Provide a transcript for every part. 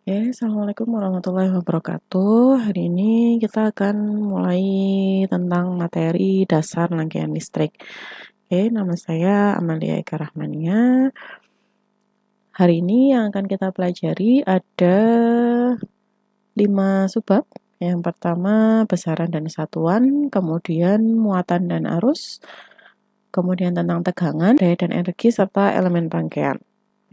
Assalamualaikum warahmatullahi wabarakatuh. Hari ini kita akan mulai tentang materi dasar rangkaian listrik. Nama saya Amalia Eka Rahmania. Hari ini yang akan kita pelajari ada 5 subbab. Yang pertama besaran dan satuan, kemudian muatan dan arus, kemudian tentang tegangan, daya dan energi, serta elemen rangkaian.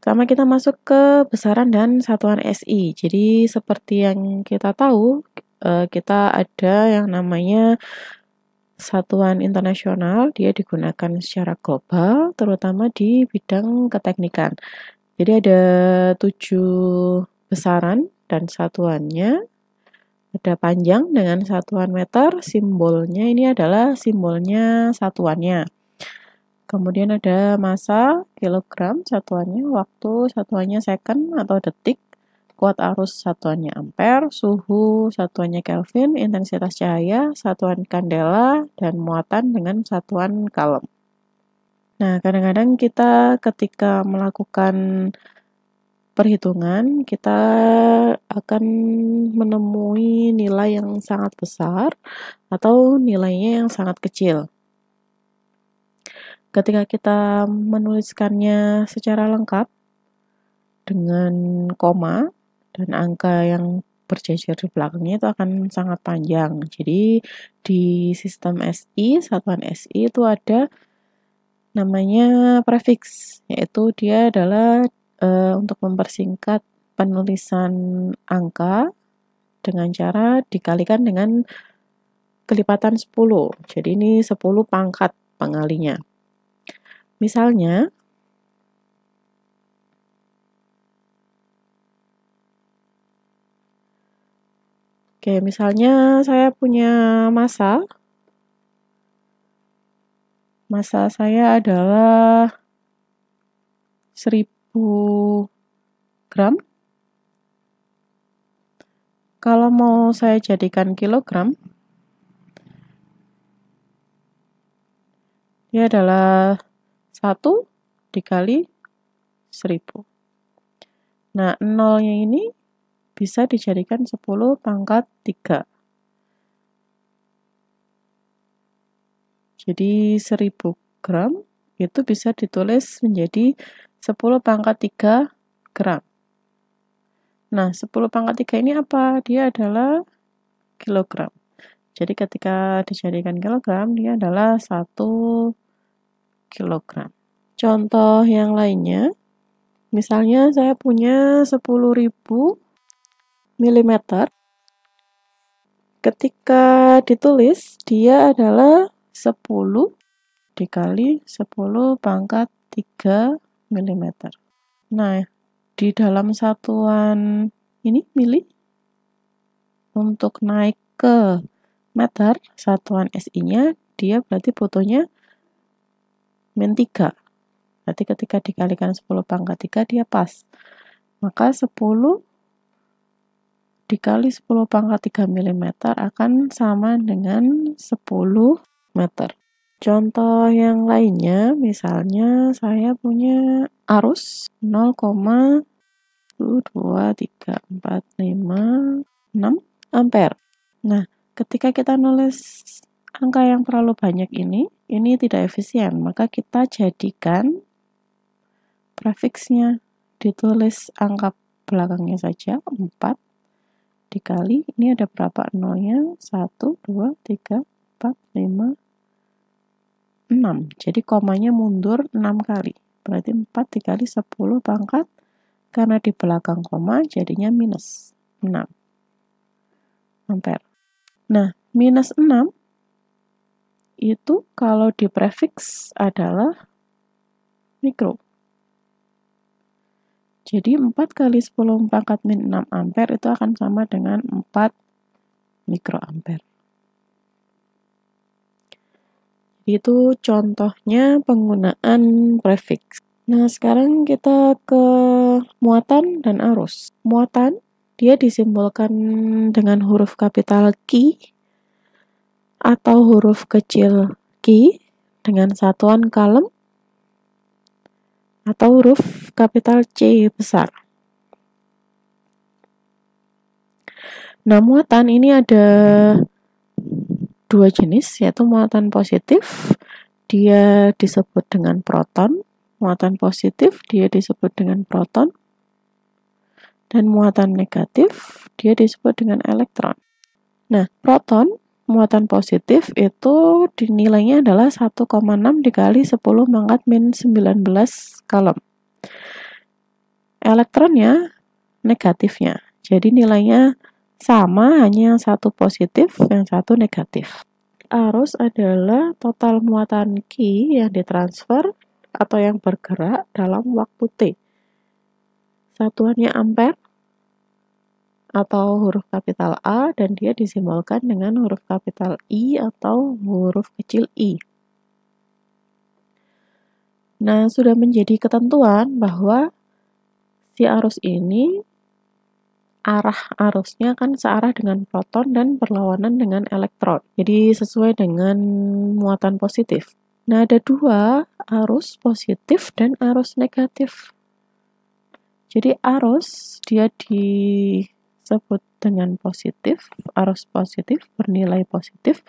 Pertama kita masuk ke besaran dan satuan SI. Jadi seperti yang kita tahu, kita ada yang namanya satuan internasional, dia digunakan secara global, terutama di bidang keteknikan. Jadi ada 7 besaran dan satuannya. Ada panjang dengan satuan meter, simbolnya ini adalah simbolnya satuannya. Kemudian ada massa, kilogram satuannya, waktu satuannya second atau detik, kuat arus satuannya ampere, suhu satuannya Kelvin, intensitas cahaya satuan kandela, dan muatan dengan satuan kalem. Nah, kadang-kadang kita ketika melakukan perhitungan, kita akan menemui nilai yang sangat besar atau nilainya yang sangat kecil. Ketika kita menuliskannya secara lengkap dengan koma dan angka yang berjejer di belakangnya itu akan sangat panjang. Jadi di sistem SI, satuan SI itu ada namanya prefix, yaitu dia adalah untuk mempersingkat penulisan angka dengan cara dikalikan dengan kelipatan 10. Jadi ini 10 pangkat pengalinya. Misalnya, misalnya saya punya massa. Massa saya adalah 1000 gram. Kalau mau saya jadikan kilogram, dia adalah 1 dikali 1000. Nah, nolnya ini bisa dijadikan 10 pangkat 3. Jadi 1000 gram itu bisa ditulis menjadi 10 pangkat 3 gram. Nah, 10 pangkat 3 ini apa? Dia adalah kilogram. Jadi ketika dijadikan kilogram, dia adalah 1 kilogram. Contoh yang lainnya, misalnya saya punya 10.000 mm. Ketika ditulis, dia adalah 10 dikali 10 pangkat 3 mm. Nah, di dalam satuan ini mili, untuk naik ke meter, satuan SI-nya, dia berarti butuhnya min 3. Berarti ketika dikalikan 10 pangkat 3, dia pas. Maka 10 dikali 10 pangkat 3 mm akan sama dengan 10 meter. Contoh yang lainnya, misalnya saya punya arus 0,12345 ampere. Nah, ketika kita nulis angka yang terlalu banyak ini tidak efisien, maka kita jadikan prefiksnya, ditulis angka belakangnya saja 4 dikali, ini ada berapa nolnya? 1, 2, 3, 4, 5, 6. Jadi komanya mundur 6 kali. Berarti 4 dikali 10 pangkat, karena di belakang koma jadinya minus 6 ampere. Nah, minus 6 itu kalau di prefiks adalah mikro. Jadi 4 kali 10 pangkat min 6 ampere itu akan sama dengan 4 mikroampere. Itu contohnya penggunaan prefiks. Nah, sekarang kita ke muatan dan arus. Muatan, dia disimbolkan dengan huruf kapital Q atau huruf kecil Q dengan satuan kalem, atau huruf kapital C besar. Nah, muatan ini ada dua jenis, yaitu muatan positif, dia disebut dengan proton. Muatan positif, dia disebut dengan proton. Dan muatan negatif, dia disebut dengan elektron. Nah, proton, muatan positif itu nilainya adalah 1,6 dikali 10 pangkat min 19 kalem. Elektronnya negatifnya. Jadi nilainya sama, hanya yang satu positif, yang satu negatif. Arus adalah total muatan Q yang ditransfer atau yang bergerak dalam waktu T. Satuannya ampere atau huruf kapital A, dan dia disimbolkan dengan huruf kapital I atau huruf kecil I. Nah, sudah menjadi ketentuan bahwa si arus ini arah arusnya kan searah dengan proton dan berlawanan dengan elektron. Jadi sesuai dengan muatan positif. Nah, ada dua, arus positif dan arus negatif. Jadi arus dia disebut dengan positif, arus positif bernilai positif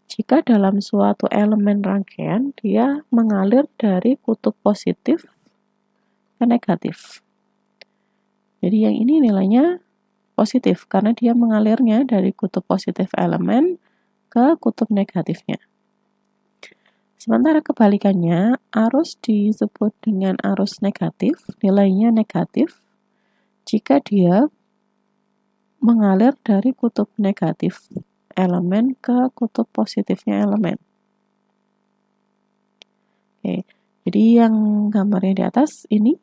jika dalam suatu elemen rangkaian dia mengalir dari kutub positif ke negatif. Jadi yang ini nilainya positif karena dia mengalirnya dari kutub positif elemen ke kutub negatifnya. Sementara kebalikannya, arus disebut dengan arus negatif, nilainya negatif jika dia mengalir dari kutub negatif elemen ke kutub positifnya elemen. Oke, jadi yang gambarnya di atas ini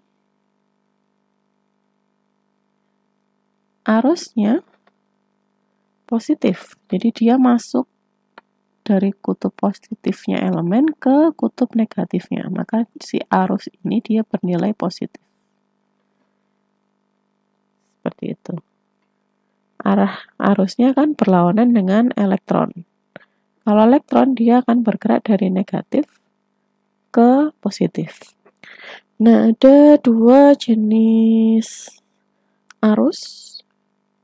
arusnya positif, jadi dia masuk dari kutub positifnya elemen ke kutub negatifnya, maka si arus ini dia bernilai positif. Seperti itu. Arah arusnya kan berlawanan dengan elektron. Kalau elektron dia akan bergerak dari negatif ke positif. Nah, ada dua jenis arus,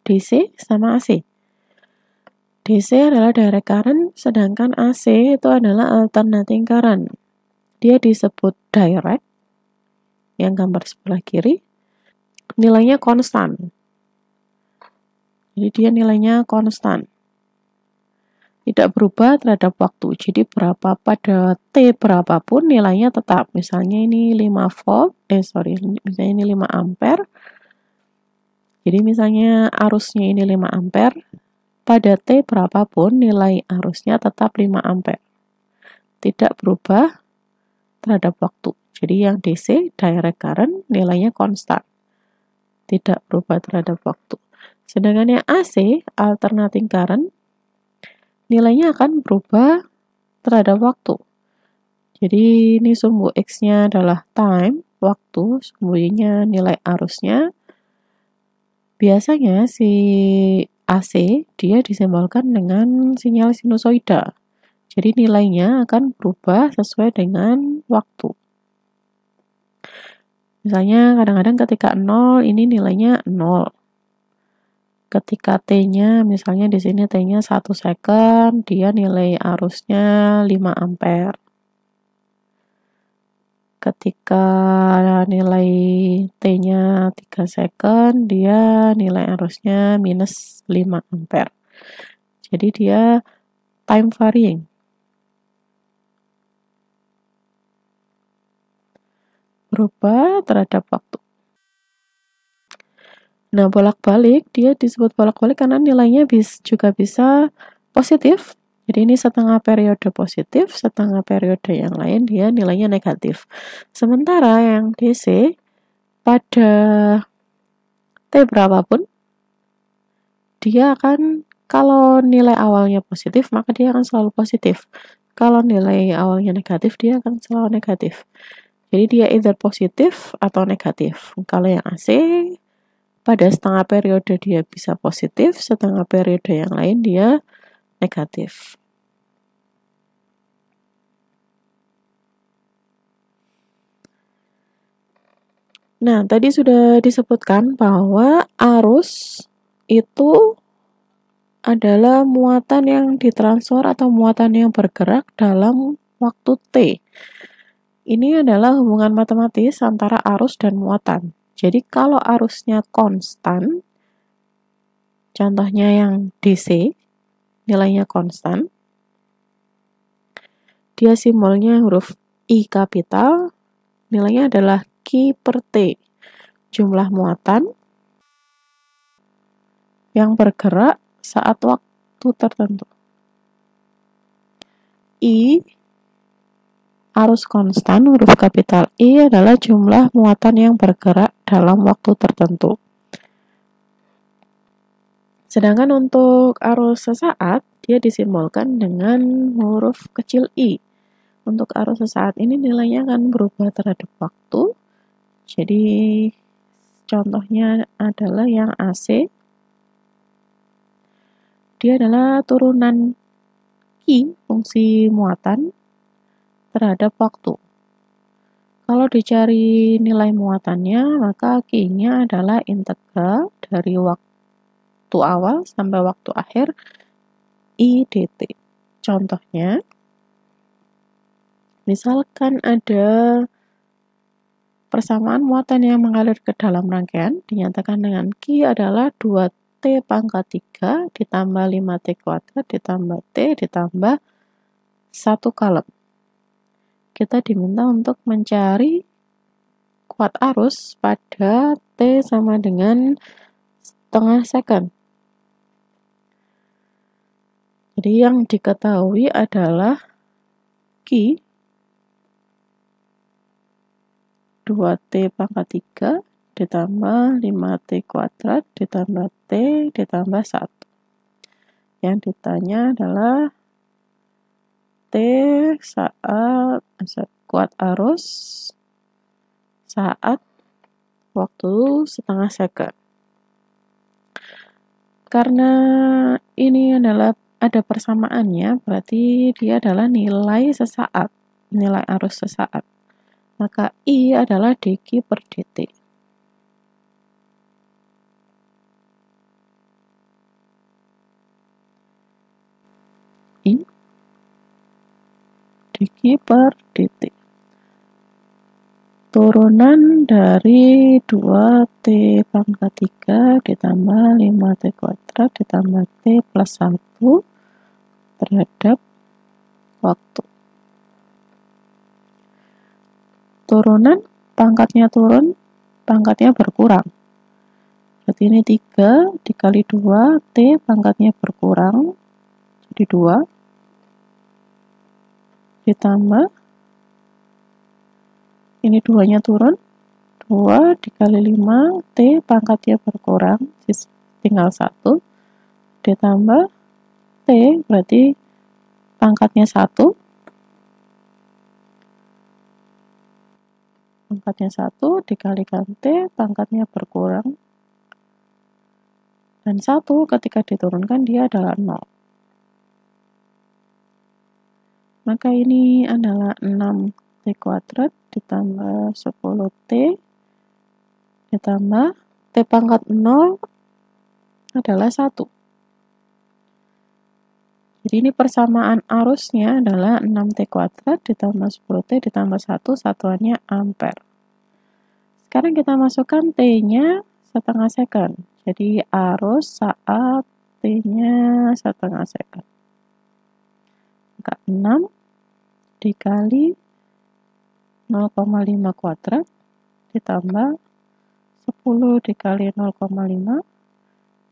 DC sama AC. DC adalah direct current, sedangkan AC itu adalah alternating current. Dia disebut direct, yang gambar sebelah kiri, nilainya konstan. Jadi dia nilainya konstan. Tidak berubah terhadap waktu. Jadi pada T berapapun nilainya tetap. Misalnya ini 5 volt, misalnya ini 5 ampere. Jadi misalnya arusnya ini 5 ampere, pada T berapapun nilai arusnya tetap 5 ampere. Tidak berubah terhadap waktu. Jadi yang DC, direct current, nilainya konstan. Tidak berubah terhadap waktu. Sedangkan yang AC, alternating current, nilainya akan berubah terhadap waktu. Jadi ini sumbu X-nya adalah time, waktu, sumbu Y-nya nilai arusnya. Biasanya si AC dia disimbolkan dengan sinyal sinusoida. Jadi nilainya akan berubah sesuai dengan waktu. Misalnya kadang-kadang ketika 0 ini nilainya 0. Ketika T-nya misalnya di sini T-nya 1 second, dia nilai arusnya 5 ampere. Ketika nilai T-nya 3 second, dia nilai arusnya minus 5 ampere. Jadi dia time varying. Berubah terhadap waktu. Nah, bolak-balik, dia disebut bolak-balik karena nilainya juga bisa positif. Jadi ini setengah periode positif, setengah periode yang lain dia nilainya negatif. Sementara yang DC, pada T berapapun, dia akan, kalau nilai awalnya positif, maka dia akan selalu positif. Kalau nilai awalnya negatif, dia akan selalu negatif. Jadi dia either positif atau negatif. Kalau yang AC, pada setengah periode dia bisa positif, setengah periode yang lain dia negatif. Nah, tadi sudah disebutkan bahwa arus itu adalah muatan yang ditransfer atau muatan yang bergerak dalam waktu T. Ini adalah hubungan matematis antara arus dan muatan. Jadi kalau arusnya konstan, contohnya yang DC, nilainya konstan, dia simbolnya huruf I kapital, nilainya adalah Q per T, jumlah muatan yang bergerak saat waktu tertentu. I, arus konstan, huruf kapital I adalah jumlah muatan yang bergerak dalam waktu tertentu. Sedangkan untuk arus sesaat, dia disimbolkan dengan huruf kecil I. Untuk arus sesaat ini nilainya akan berubah terhadap waktu. Jadi contohnya adalah yang AC. Dia adalah turunan Q, fungsi muatan, terhadap waktu. Kalau dicari nilai muatannya, maka Q-nya adalah integral dari waktu awal sampai waktu akhir I dt. Contohnya, misalkan ada persamaan muatan yang mengalir ke dalam rangkaian, dinyatakan dengan Q adalah 2T pangkat 3 ditambah 5T kuadrat ditambah T ditambah 1 kalem. Kita diminta untuk mencari kuat arus pada T sama dengan setengah second. Jadi yang diketahui adalah Q 2T pangkat 3 ditambah 5T kuadrat ditambah T ditambah 1. Yang ditanya adalah T saat kuat arus saat waktu setengah second. Karena ini adalah ada persamaannya, berarti dia adalah nilai sesaat, nilai arus sesaat. Maka I adalah dq per dt. I dq per dt. Turunan dari 2T pangkat 3 ditambah 5T kuadrat ditambah T plus 1 terhadap waktu. Turunan, pangkatnya turun, pangkatnya berkurang. Berarti ini 3 dikali 2, T pangkatnya berkurang, jadi 2. Ditambah, ini 2-nya turun, 2 dikali 5, T pangkatnya berkurang, tinggal 1. Ditambah T, berarti pangkatnya 1. Pangkatnya 1 dikalikan T, pangkatnya berkurang. Dan 1 ketika diturunkan dia adalah 0. Maka ini adalah 6T kuadrat ditambah 10T ditambah T pangkat 0 adalah 1. Jadi ini persamaan arusnya adalah 6T kuadrat ditambah 10T ditambah 1, satuannya ampere. Sekarang kita masukkan T-nya setengah second. Jadi arus saat T-nya setengah second. Maka 6 dikali 0,5 kuadrat ditambah 10 dikali 0,5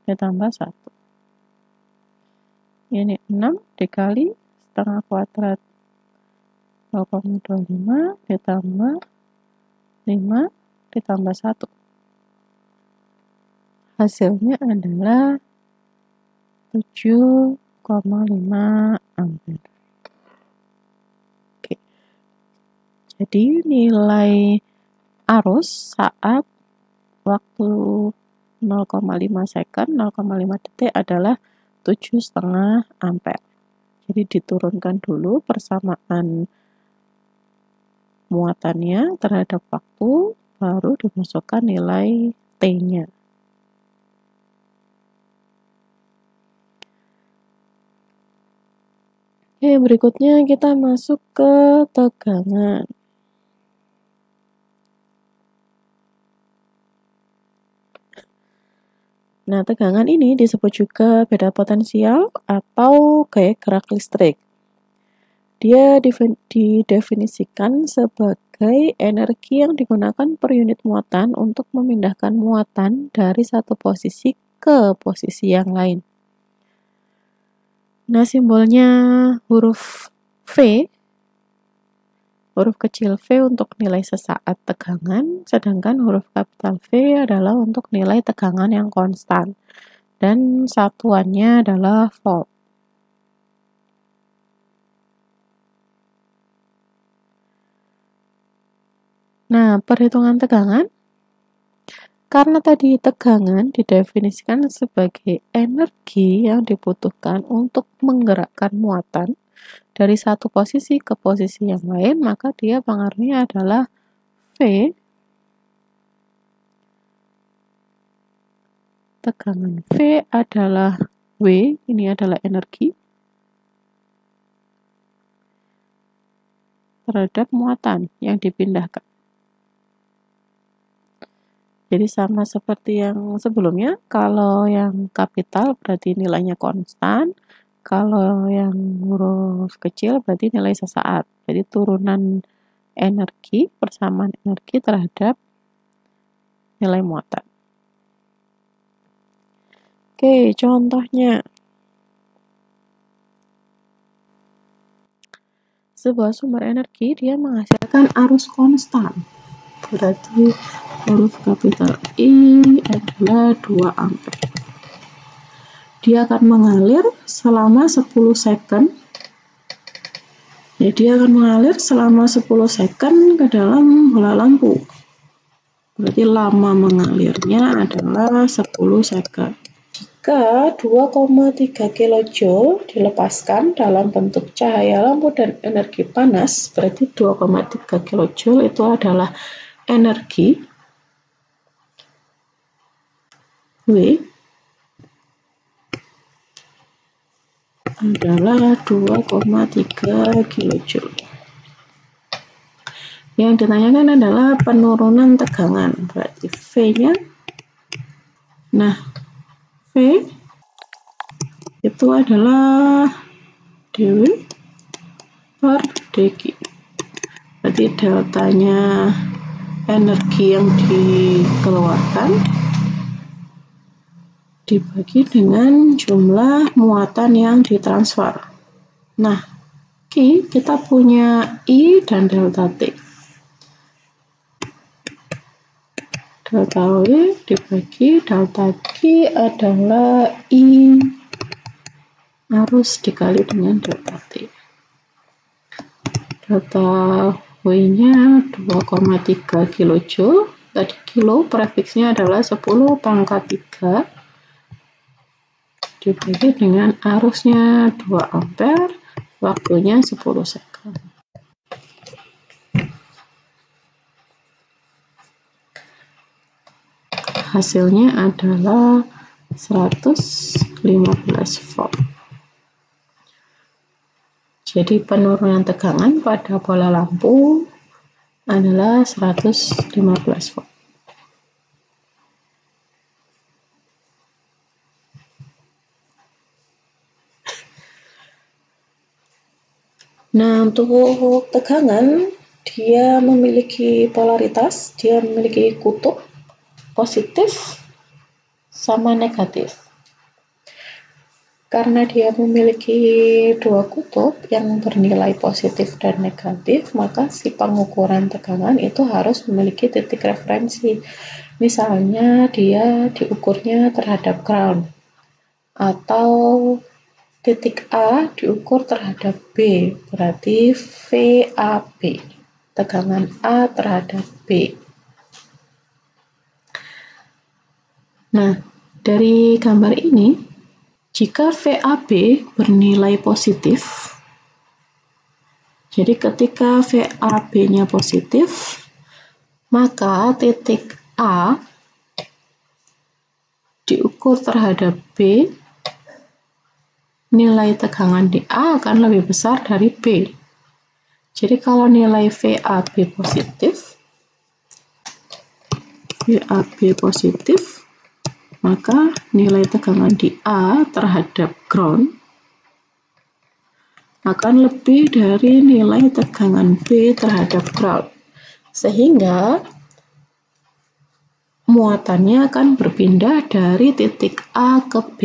ditambah 1. Ini 6 dikali setengah kuadrat 0,25 ditambah 5 ditambah 1. Hasilnya adalah 7,5 ampere. Oke. Jadi nilai arus saat waktu 0,5 second, 0,5 detik adalah 7,5 ampere. Jadi diturunkan dulu persamaan muatannya terhadap waktu, baru dimasukkan nilai T-nya. Oke, berikutnya kita masuk ke tegangan. Nah, tegangan ini disebut juga beda potensial atau gaya gerak listrik. Dia didefinisikan sebagai energi yang digunakan per unit muatan untuk memindahkan muatan dari satu posisi ke posisi yang lain. Nah, simbolnya huruf V, huruf kecil V untuk nilai sesaat tegangan, sedangkan huruf kapital V adalah untuk nilai tegangan yang konstan, dan satuannya adalah volt. Nah, perhitungan tegangan, karena tadi tegangan didefinisikan sebagai energi yang dibutuhkan untuk menggerakkan muatan dari satu posisi ke posisi yang lain, maka dia pengaruhnya adalah V. Tegangan V adalah W, ini adalah energi terhadap muatan yang dipindahkan. Jadi sama seperti yang sebelumnya, kalau yang kapital berarti nilainya konstan, kalau yang huruf kecil berarti nilai sesaat. Jadi turunan energi, persamaan energi terhadap nilai muatan. Oke, contohnya. Sebuah sumber energi dia menghasilkan arus konstan. Berarti huruf kapital I adalah 2 ampere. Dia akan mengalir selama 10 second. Jadi dia akan mengalir selama 10 second ke dalam bola lampu. Berarti lama mengalirnya adalah 10 second. Jika 2,3 kJ dilepaskan dalam bentuk cahaya lampu dan energi panas, berarti 2,3 kJ itu adalah energi W adalah 2,3 kJ. Yang ditanyakan adalah penurunan tegangan, berarti V-nya. Nah, V itu adalah dW per dg. Berarti deltanya energi yang dikeluarkan dibagi dengan jumlah muatan yang ditransfer. Nah, kita punya I dan delta T. Delta W dibagi delta Q adalah I arus dikali dengan delta T. Delta W-nya 2,3 kJ. Tadi kilo prefiksnya adalah 10 pangkat 3 dibagi dengan arusnya 2 ampere, waktunya 10 second. Hasilnya adalah 115 volt. Jadi penurunan tegangan pada bola lampu adalah 115 volt. Nah, untuk tegangan, dia memiliki polaritas, dia memiliki kutub positif sama negatif. Karena dia memiliki dua kutub yang bernilai positif dan negatif, maka si pengukuran tegangan itu harus memiliki titik referensi. Misalnya dia diukurnya terhadap ground, atau titik A diukur terhadap B, berarti VAB, tegangan A terhadap B. Nah, dari gambar ini, jika VAB bernilai positif, jadi ketika VAB-nya positif, maka titik A diukur terhadap B nilai tegangan di A akan lebih besar dari B. Jadi kalau nilai VAB positif, maka nilai tegangan di A terhadap ground akan lebih dari nilai tegangan B terhadap ground, sehingga muatannya akan berpindah dari titik A ke B.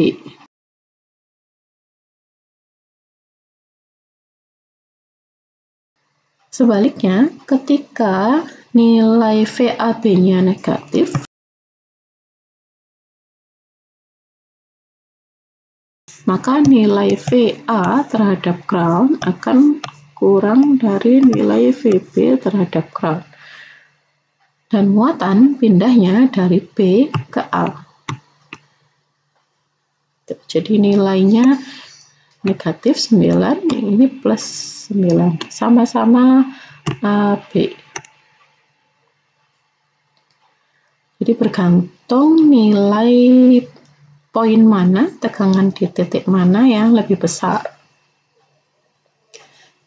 Sebaliknya, ketika nilai VAB-nya negatif, maka nilai VA terhadap ground akan kurang dari nilai VB terhadap ground. Dan muatan pindahnya dari B ke A. Jadi nilainya negatif 9, ini plus 9, sama-sama B. Jadi bergantung nilai poin mana, tegangan di titik mana yang lebih besar.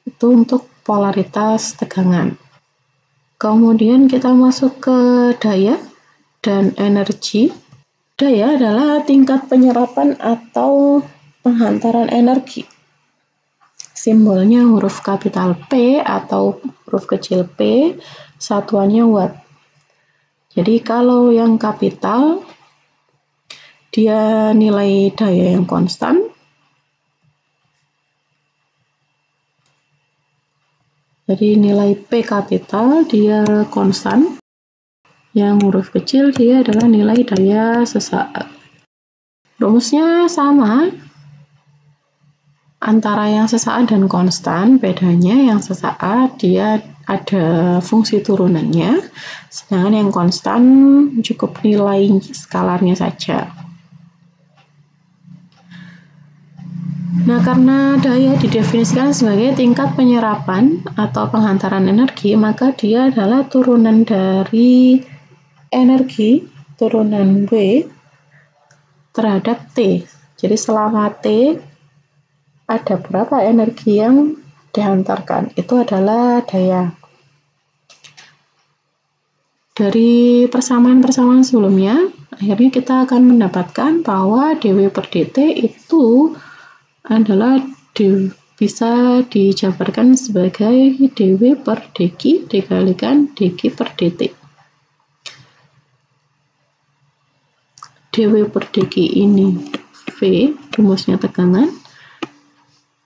Itu untuk polaritas tegangan. Kemudian kita masuk ke daya dan energi. Daya adalah tingkat penyerapan atau penghantaran energi. Simbolnya huruf kapital P atau huruf kecil p, satuannya watt. Jadi kalau yang kapital, dia nilai daya yang konstan. Jadi nilai P kapital dia konstan. Yang huruf kecil dia adalah nilai daya sesaat. Rumusnya sama antara yang sesaat dan konstan, bedanya yang sesaat dia ada fungsi turunannya, sedangkan yang konstan cukup nilai skalarnya saja. Nah, karena daya didefinisikan sebagai tingkat penyerapan atau penghantaran energi, maka dia adalah turunan dari energi, turunan W terhadap T. Jadi selama T ada berapa energi yang dihantarkan, itu adalah daya. Dari persamaan-persamaan sebelumnya, akhirnya kita akan mendapatkan bahwa dW per dt itu adalah bisa dijabarkan sebagai dW per dq dikalikan dq per dt. dW per dq ini V, rumusnya tegangan,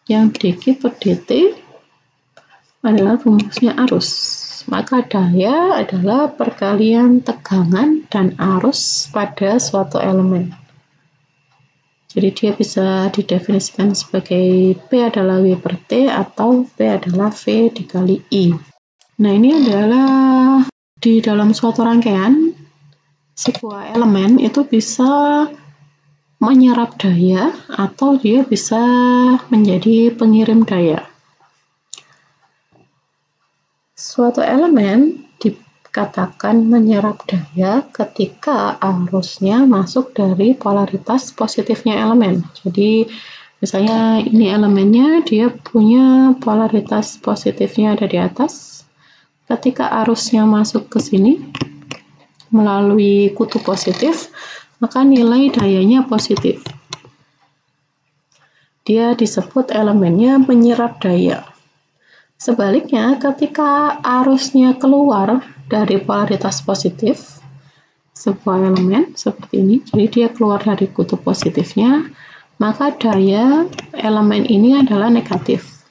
yang dq per dt adalah rumusnya arus. Maka daya adalah perkalian tegangan dan arus pada suatu elemen. Jadi dia bisa didefinisikan sebagai P adalah W per T atau P adalah V dikali I. Nah, ini adalah di dalam suatu rangkaian, sebuah elemen itu bisa menyerap daya atau dia bisa menjadi pengirim daya. Suatu elemen dikatakan menyerap daya ketika arusnya masuk dari polaritas positifnya elemen. Jadi misalnya ini elemennya dia punya polaritas positifnya ada di atas. Ketika arusnya masuk ke sini melalui kutub positif, maka nilai dayanya positif. Dia disebut elemennya menyerap daya. Sebaliknya, ketika arusnya keluar dari polaritas positif, sebuah elemen seperti ini, jadi dia keluar dari kutub positifnya, maka daya elemen ini adalah negatif.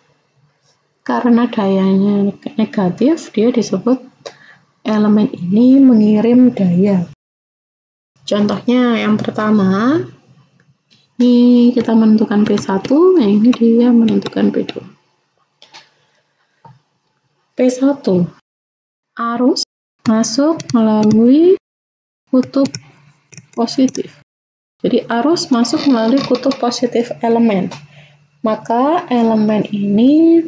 Karena dayanya negatif, dia disebut elemen ini mengirim daya. Contohnya yang pertama, ini kita menentukan P1, nah ini dia menentukan P2. P1, arus masuk melalui kutub positif. Jadi arus masuk melalui kutub positif elemen. Maka elemen ini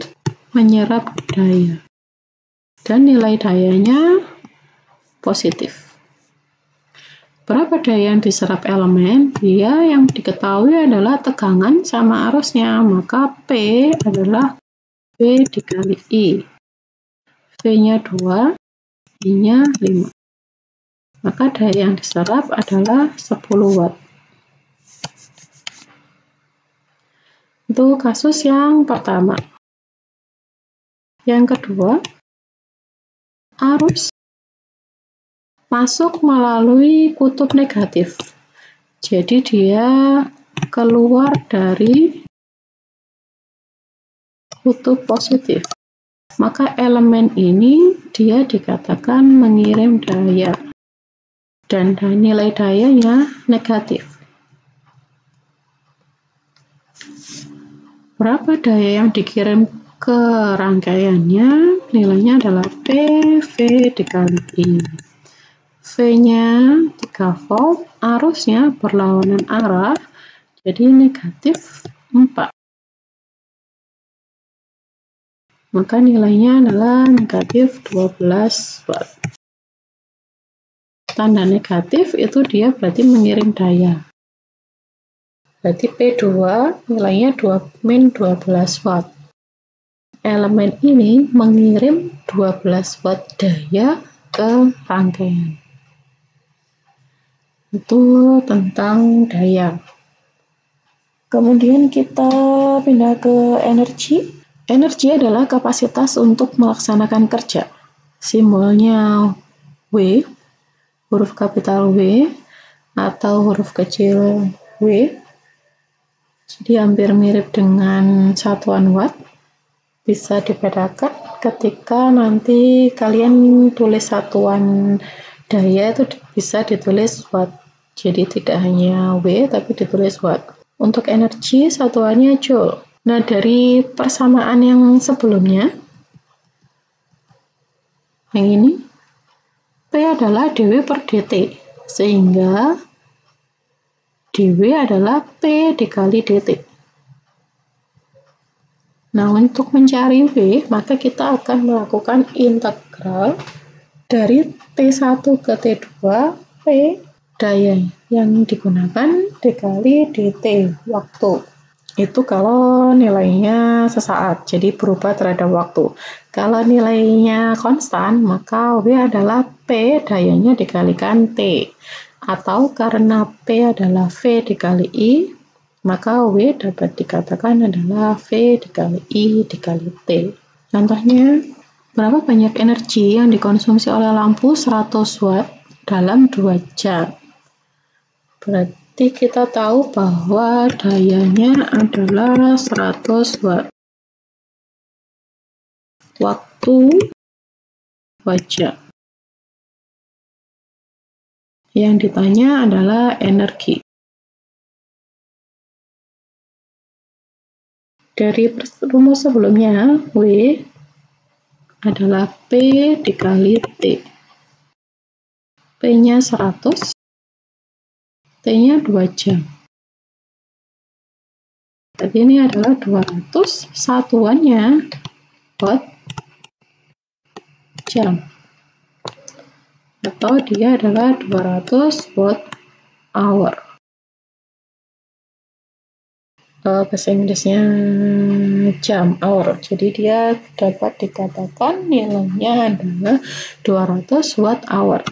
menyerap daya. Dan nilai dayanya positif. Berapa daya yang diserap elemen? Dia yang diketahui adalah tegangan sama arusnya, maka P adalah V dikali I. V-nya 2, I-nya 5. Maka daya yang diserap adalah 10 watt. Itu kasus yang pertama. Yang kedua, arus masuk melalui kutub negatif. Jadi dia keluar dari kutub positif. Maka elemen ini dia dikatakan mengirim daya. Dan nilai dayanya negatif. Berapa daya yang dikirim ke rangkaiannya? Nilainya adalah PV dikali I. V-nya 3 volt, arusnya berlawanan arah, jadi negatif 4. Maka nilainya adalah negatif 12 watt. Tanda negatif itu dia berarti mengirim daya. Berarti P2 nilainya 12 watt. Elemen ini mengirim 12 watt daya ke rangkaian. Itu tentang daya. Kemudian kita pindah ke energi. Energi adalah kapasitas untuk melaksanakan kerja. Simbolnya W, huruf kapital W atau huruf kecil W. Jadi hampir mirip dengan satuan watt. Bisa dibedakan ketika nanti kalian tulis satuan daya itu bisa ditulis watt. Jadi tidak hanya W tapi ditulis watt. Untuk energi satuannya joule. Nah, dari persamaan yang sebelumnya, yang ini, P adalah dW per dt, sehingga dW adalah P dikali dt. Nah, untuk mencari W, maka kita akan melakukan integral dari T1 ke T2, P daya yang digunakan dikali dt waktu. Itu kalau nilainya sesaat, jadi berubah terhadap waktu. Kalau nilainya konstan, maka W adalah P dayanya dikalikan T. Atau karena P adalah V dikali I, maka W dapat dikatakan adalah V dikali I dikali T. Contohnya, berapa banyak energi yang dikonsumsi oleh lampu 100 watt dalam 2 jam? Berarti kita tahu bahwa dayanya adalah 100 watt. Waktu 2 jam. Yang ditanya adalah energi. Dari rumus sebelumnya, W adalah P dikali T. P-nya 100, T-nya 2 jam. Jadi ini adalah 200, satuannya watt jam. Atau dia adalah 200 watt hour. Bahasa Inggrisnya jam, hour. Jadi dia dapat dikatakan nilainya adalah 200 watt hour.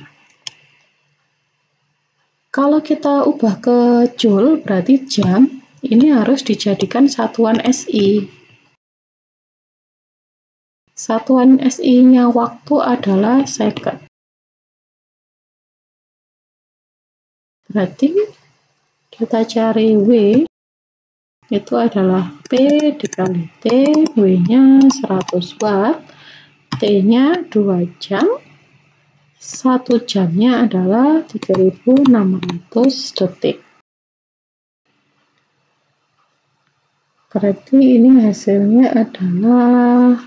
Kalau kita ubah ke joule, berarti jam, ini harus dijadikan satuan SI. Satuan SI-nya waktu adalah second. Berarti kita cari W, itu adalah P dikali T, W-nya 100 watt, T-nya 2 jam, 1 jamnya adalah 3600 detik. Berarti ini hasilnya adalah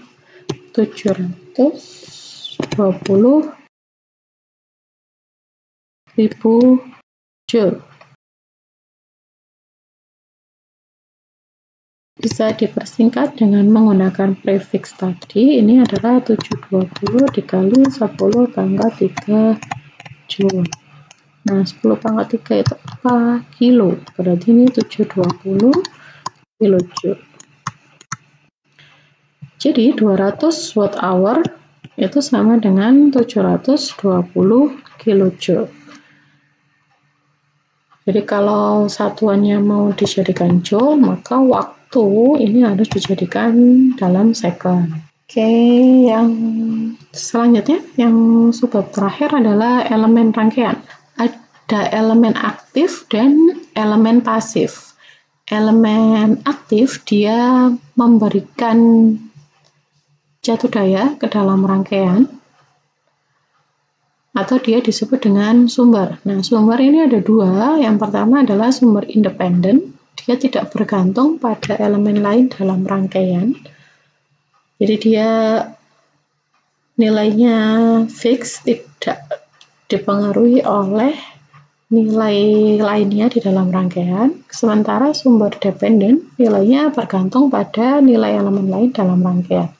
720.000 joule. Bisa dipersingkat dengan menggunakan prefix tadi. Ini adalah 720 dikali 10 pangkat 3 joule. Nah, 10 pangkat 3 itu apa? Kilo. Berarti ini 720 kilojoule. Jadi 200 watt hour itu sama dengan 720 kilojoule. Jadi kalau satuannya mau dijadikan joule, maka waktu ini harus dijadikan dalam second. Oke, yang selanjutnya, yang subbab terakhir adalah elemen rangkaian. Ada elemen aktif dan elemen pasif. Elemen aktif dia memberikan jatuh daya ke dalam rangkaian, atau dia disebut dengan sumber. Nah, sumber ini ada dua. Yang pertama adalah sumber independen. Dia tidak bergantung pada elemen lain dalam rangkaian. Jadi dia nilainya fix, tidak dipengaruhi oleh nilai lainnya di dalam rangkaian. Sementara sumber dependen nilainya bergantung pada nilai elemen lain dalam rangkaian.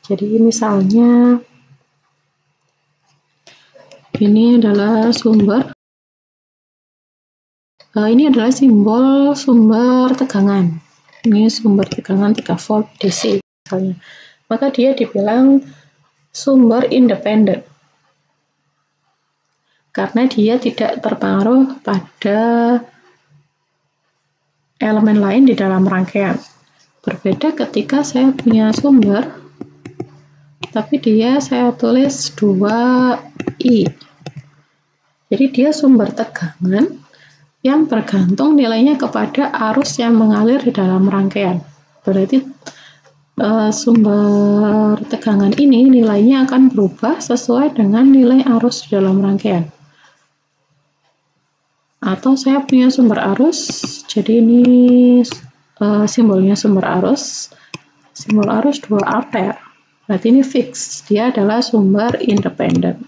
Jadi misalnya ini adalah sumber, ini adalah simbol sumber tegangan. Ini sumber tegangan 3 volt DC misalnya. Maka dia dibilang sumber independen karena dia tidak terpengaruh pada elemen lain di dalam rangkaian. Berbeda ketika saya punya sumber, tapi dia saya tulis 2I. Jadi dia sumber tegangan yang bergantung nilainya kepada arus yang mengalir di dalam rangkaian. Berarti sumber tegangan ini nilainya akan berubah sesuai dengan nilai arus di dalam rangkaian. Atau saya punya sumber arus, jadi ini simbolnya sumber arus, simbol arus 2 ampere. Berarti ini fix, dia adalah sumber independen.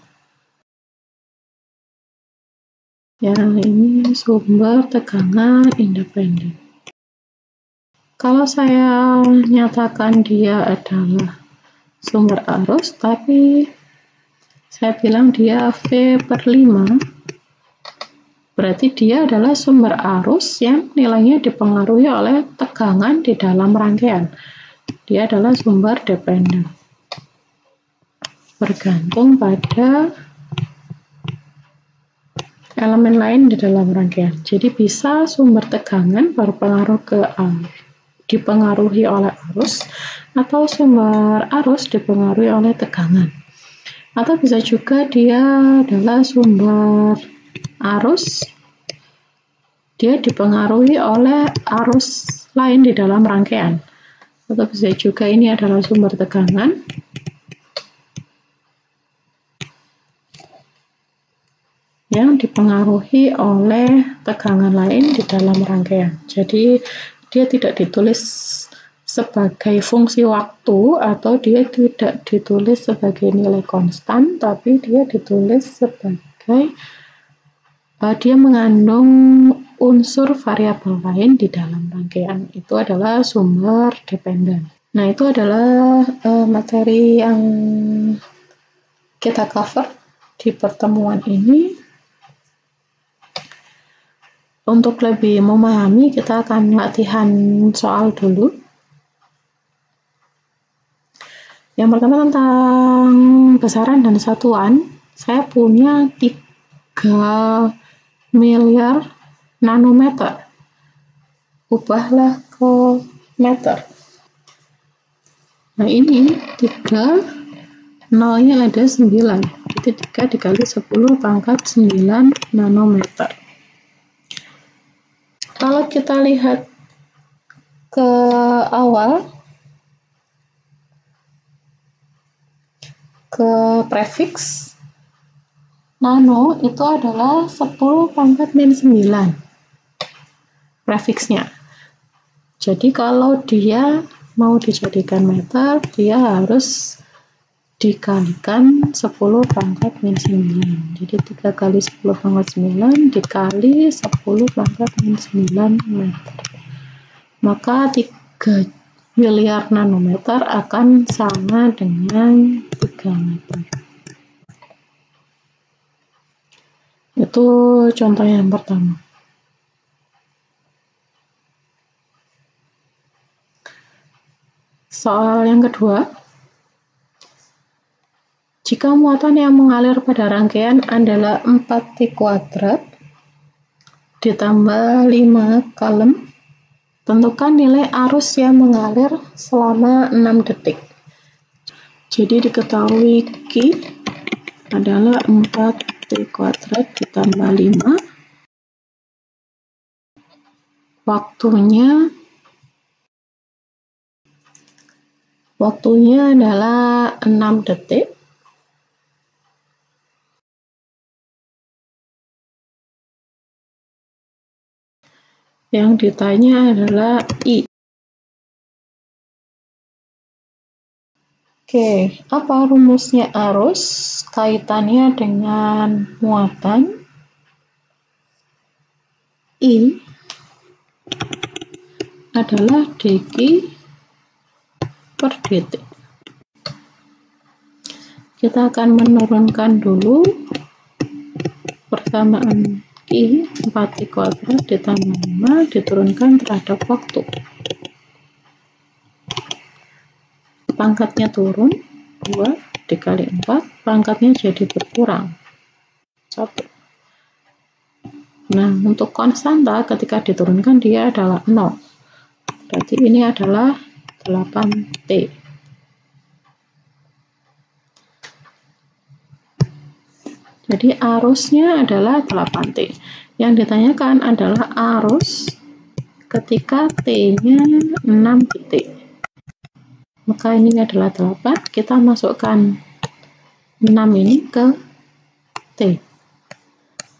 Ya, ini sumber tegangan independen. Kalau saya nyatakan dia adalah sumber arus, tapi saya bilang dia V/5, berarti dia adalah sumber arus yang nilainya dipengaruhi oleh tegangan di dalam rangkaian. Dia adalah sumber dependen, bergantung pada elemen lain di dalam rangkaian. Jadi bisa sumber tegangan berpengaruh ke dipengaruhi oleh arus, atau sumber arus dipengaruhi oleh tegangan. Atau bisa juga dia adalah sumber arus, dia dipengaruhi oleh arus lain di dalam rangkaian. Atau bisa juga ini adalah sumber tegangan yang dipengaruhi oleh tegangan lain di dalam rangkaian. Jadi dia tidak ditulis sebagai fungsi waktu, atau dia tidak ditulis sebagai nilai konstan, tapi dia ditulis sebagai dia mengandung unsur variabel lain di dalam rangkaian. Itu adalah sumber dependen. Nah, itu adalah materi yang kita cover di pertemuan ini. Untuk lebih memahami, kita akan latihan soal dulu. Yang pertama tentang besaran dan satuan. Saya punya 3 miliar nanometer. Ubahlah ke meter. Nah, ini 3, nolnya ada 9. Jadi 3 dikali 10 pangkat 9 nanometer. Kalau kita lihat ke awal, ke prefix, nano itu adalah 10 pangkat min 9 prefiksnya. Jadi kalau dia mau dijadikan meter, dia harus dikalikan 10 pangkat min 9. Jadi 3 kali 10 pangkat 9 dikali 10 pangkat min 9 meter. Maka 3 miliar nanometer akan sama dengan 3 meter. Itu contoh yang pertama. Soal yang kedua, jika muatan yang mengalir pada rangkaian adalah 4T² ditambah 5 kalem, tentukan nilai arus yang mengalir selama 6 detik. Jadi diketahui Q adalah 4T² ditambah 5. Waktunya adalah 6 detik. Yang ditanya adalah I. Oke, apa rumusnya arus? Kaitannya dengan muatan. I adalah dq per dt. Kita akan menurunkan dulu persamaan Q 4T² ditambah 5 diturunkan terhadap waktu. Pangkatnya turun, 2 dikali 4, pangkatnya jadi berkurang, 1. Nah, untuk konstanta ketika diturunkan dia adalah 0. Berarti ini adalah 8T. Jadi arusnya adalah 8T. Yang ditanyakan adalah arus ketika T-nya 6 detik. Maka ini adalah 8, kita masukkan 6 ini ke T.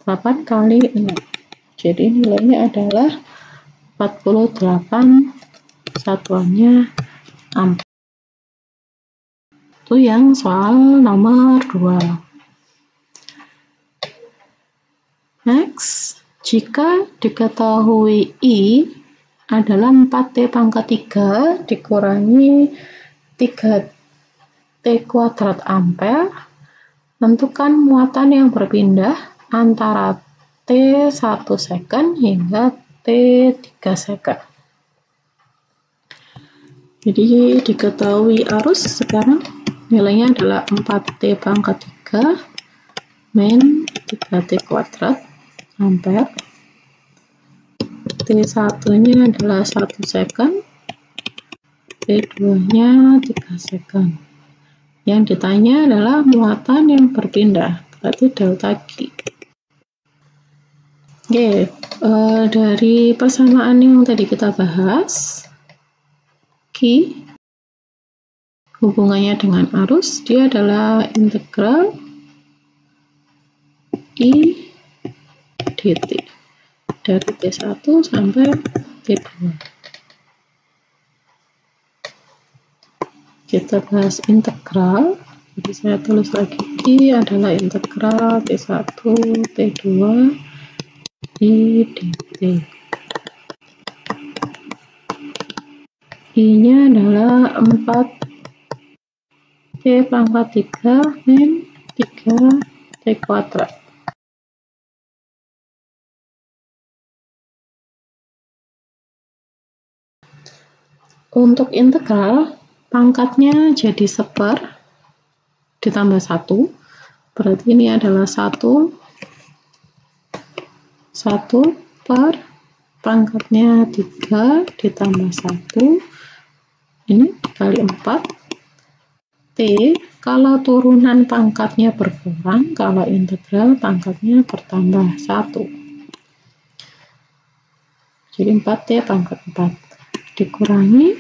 8 kali 6. Jadi nilainya adalah 48, satuannya ampere. Itu yang soal nomor 2. Next, jika diketahui I adalah 4T⁻³ dikurangi 3T² ampere, tentukan muatan yang berpindah antara T 1 second hingga T 3 second. Jadi diketahui arus sekarang nilainya adalah 4T⁻³ min 3T² ampere. T1-nya adalah 1 second, T2-nya 3 second. Yang ditanya adalah muatan yang berpindah, berarti delta Q. Oke, dari persamaan yang tadi kita bahas, Q hubungannya dengan arus, dia adalah integral I dt dari T1 sampai T2. Kita bahas integral, jadi saya tulis lagi I adalah integral T1 T2 I dt. I nya adalah 4T⁻³ min 3T². Untuk integral, pangkatnya jadi 1 ditambah 1, berarti ini adalah 1 per pangkatnya 3 ditambah 1, ini dikali 4, T, kalau turunan pangkatnya berkurang, kalau integral pangkatnya bertambah 1. Jadi 4T⁻4 dikurangi,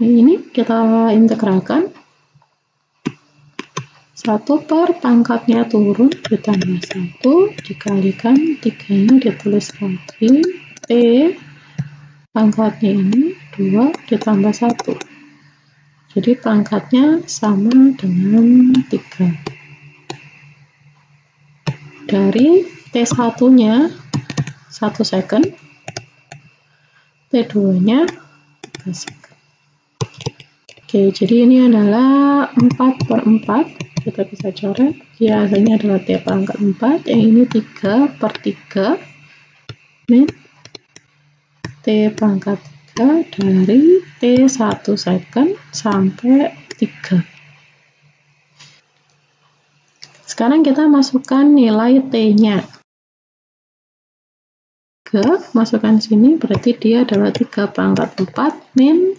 ini kita integralkan, 1 per pangkatnya turun ditambah 1 dikalikan 3-nya ditulis lagi, T pangkatnya ini 2 ditambah 1, jadi pangkatnya sama dengan 3. Dari T1-nya 1 second, T2-nya 3 second. Oke, jadi ini adalah 4/4 Kita bisa coret, ya hasilnya adalah T pangkat 4, yang ini 3/3 min T pangkat 3 dari T1 second sampai 3. Sekarang kita masukkan nilai T-nya. Masukkan sini, berarti dia adalah 3/4 min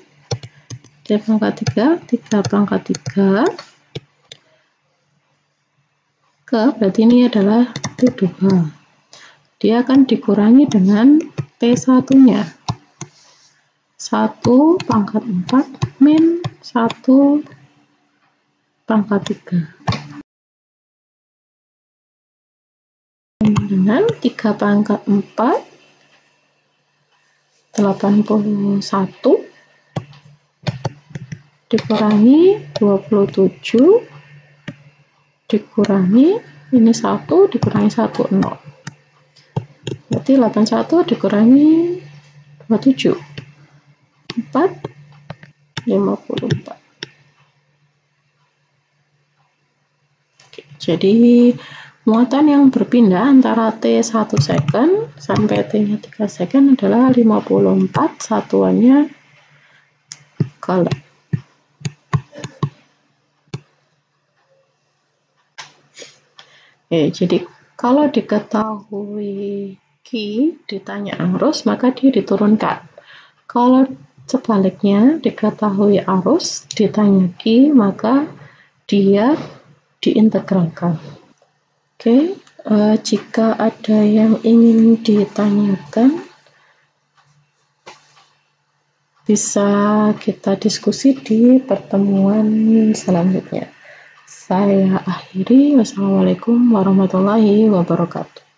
T pangkat 3, 3/3 berarti ini adalah T2. Dia akan dikurangi dengan T1-nya. 1/4 min 1/3. Dengan 3/4 81 dikurangi 27 dikurangi ini 1 dikurangi 1 0, berarti 81 dikurangi 27 54. Oke, jadi muatan yang berpindah antara T1 second sampai T-nya 3 second adalah 54, satuannya coulomb. Jadi kalau diketahui Q ditanya arus, maka dia diturunkan. Kalau sebaliknya diketahui arus ditanya Q, maka dia diintegralkan. Oke, jika ada yang ingin ditanyakan, bisa kita diskusi di pertemuan selanjutnya. Saya akhiri. Wassalamualaikum warahmatullahi wabarakatuh.